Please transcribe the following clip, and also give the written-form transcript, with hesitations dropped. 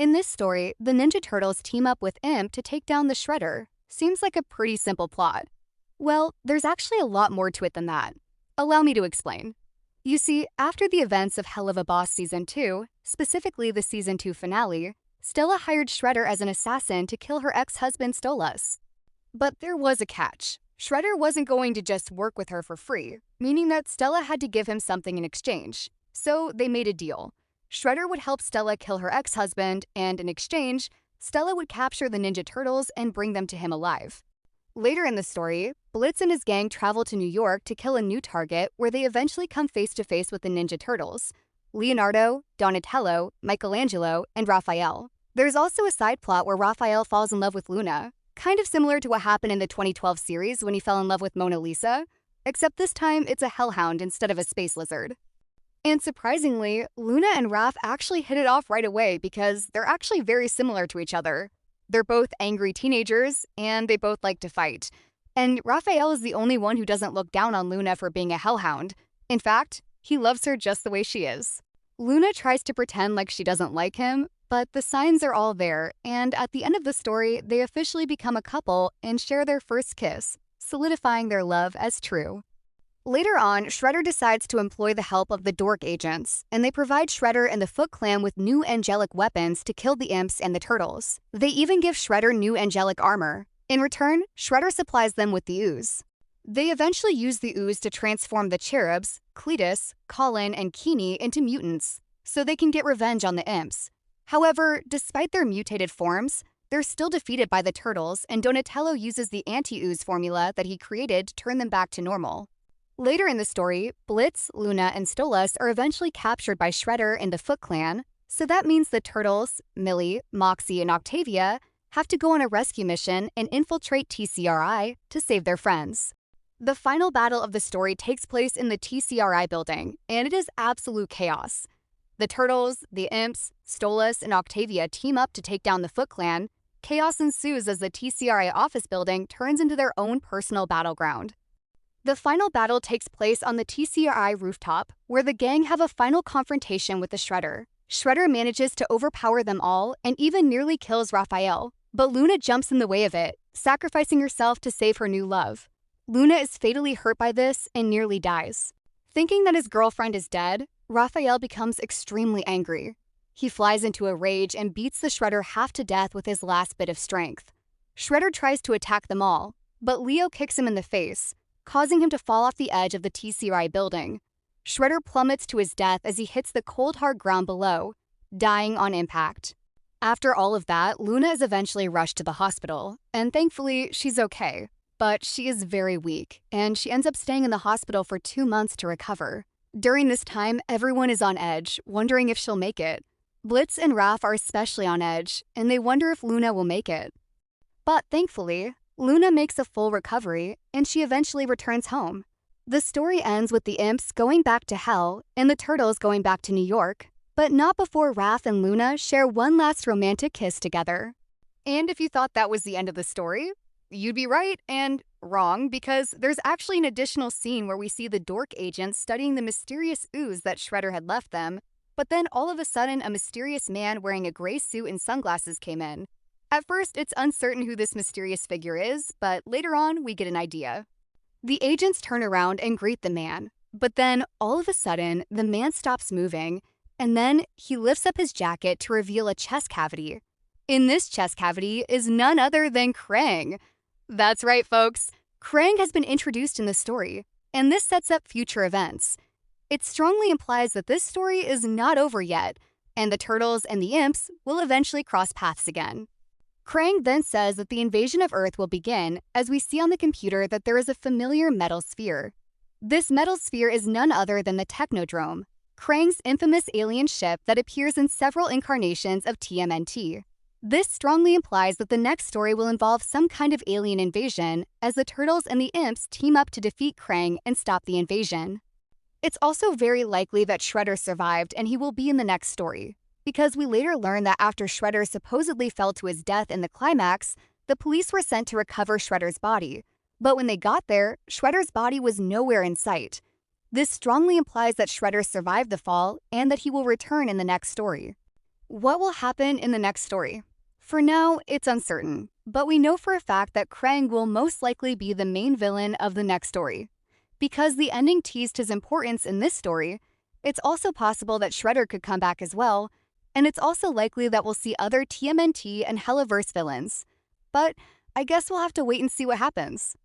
In this story, the Ninja Turtles team up with Imp to take down the Shredder. Seems like a pretty simple plot. Well, there's actually a lot more to it than that. Allow me to explain. You see, after the events of Helluva Boss Season 2, specifically the Season 2 finale, Stella hired Shredder as an assassin to kill her ex-husband Stolas. But there was a catch. Shredder wasn't going to just work with her for free, meaning that Stella had to give him something in exchange. So they made a deal. Shredder would help Stella kill her ex-husband, and in exchange, Stella would capture the Ninja Turtles and bring them to him alive. Later in the story, Blitz and his gang travel to New York to kill a new target where they eventually come face to face with the Ninja Turtles: Leonardo, Donatello, Michelangelo, and Raphael. There's also a side plot where Raphael falls in love with Luna, kind of similar to what happened in the 2012 series when he fell in love with Mona Lisa, except this time it's a hellhound instead of a space lizard. And surprisingly, Luna and Raph actually hit it off right away because they're actually very similar to each other. They're both angry teenagers, and they both like to fight. And Raphael is the only one who doesn't look down on Luna for being a hellhound. In fact, he loves her just the way she is. Luna tries to pretend like she doesn't like him, but the signs are all there, and at the end of the story, they officially become a couple and share their first kiss, solidifying their love as true. Later on, Shredder decides to employ the help of the Dork agents, and they provide Shredder and the Foot Clan with new angelic weapons to kill the imps and the turtles. They even give Shredder new angelic armor. In return, Shredder supplies them with the ooze. They eventually use the ooze to transform the cherubs, Cletus, Colin, and Keeney into mutants, so they can get revenge on the imps. However, despite their mutated forms, they're still defeated by the turtles, and Donatello uses the anti-ooze formula that he created to turn them back to normal. Later in the story, Blitz, Luna, and Stolas are eventually captured by Shredder and the Foot Clan, so that means the Turtles, Millie, Moxie, and Octavia have to go on a rescue mission and infiltrate TCRI to save their friends. The final battle of the story takes place in the TCRI building, and it is absolute chaos. The Turtles, the Imps, Stolas, and Octavia team up to take down the Foot Clan. Chaos ensues as the TCRI office building turns into their own personal battleground. The final battle takes place on the TCRI rooftop, where the gang have a final confrontation with the Shredder. Shredder manages to overpower them all and even nearly kills Raphael, but Luna jumps in the way of it, sacrificing herself to save her new love. Luna is fatally hurt by this and nearly dies. Thinking that his girlfriend is dead, Raphael becomes extremely angry. He flies into a rage and beats the Shredder half to death with his last bit of strength. Shredder tries to attack them all, but Leo kicks him in the face, causing him to fall off the edge of the TCRI building. Shredder plummets to his death as he hits the cold hard ground below, dying on impact. After all of that, Luna is eventually rushed to the hospital, and thankfully she's okay. But she is very weak, and she ends up staying in the hospital for 2 months to recover. During this time, everyone is on edge, wondering if she'll make it. Blitz and Raph are especially on edge, and they wonder if Luna will make it. But thankfully, Luna makes a full recovery, and she eventually returns home. The story ends with the imps going back to hell and the turtles going back to New York, but not before Raph and Luna share one last romantic kiss together. And if you thought that was the end of the story, you'd be right and wrong, because there's actually an additional scene where we see the Dork agents studying the mysterious ooze that Shredder had left them, but then all of a sudden a mysterious man wearing a gray suit and sunglasses came in. At first, it's uncertain who this mysterious figure is, but later on, we get an idea. The agents turn around and greet the man, but then, all of a sudden, the man stops moving, and then he lifts up his jacket to reveal a chest cavity. In this chest cavity is none other than Krang. That's right, folks. Krang has been introduced in the story, and this sets up future events. It strongly implies that this story is not over yet, and the Turtles and the Imps will eventually cross paths again. Krang then says that the invasion of Earth will begin as we see on the computer that there is a familiar metal sphere. This metal sphere is none other than the Technodrome, Krang's infamous alien ship that appears in several incarnations of TMNT. This strongly implies that the next story will involve some kind of alien invasion as the Turtles and the Imps team up to defeat Krang and stop the invasion. It's also very likely that Shredder survived and he will be in the next story, because we later learn that after Shredder supposedly fell to his death in the climax, the police were sent to recover Shredder's body. But when they got there, Shredder's body was nowhere in sight. This strongly implies that Shredder survived the fall and that he will return in the next story. What will happen in the next story? For now, it's uncertain, but we know for a fact that Krang will most likely be the main villain of the next story. Because the ending teased his importance in this story, it's also possible that Shredder could come back as well, and it's also likely that we'll see other TMNT and Helluverse villains. But I guess we'll have to wait and see what happens.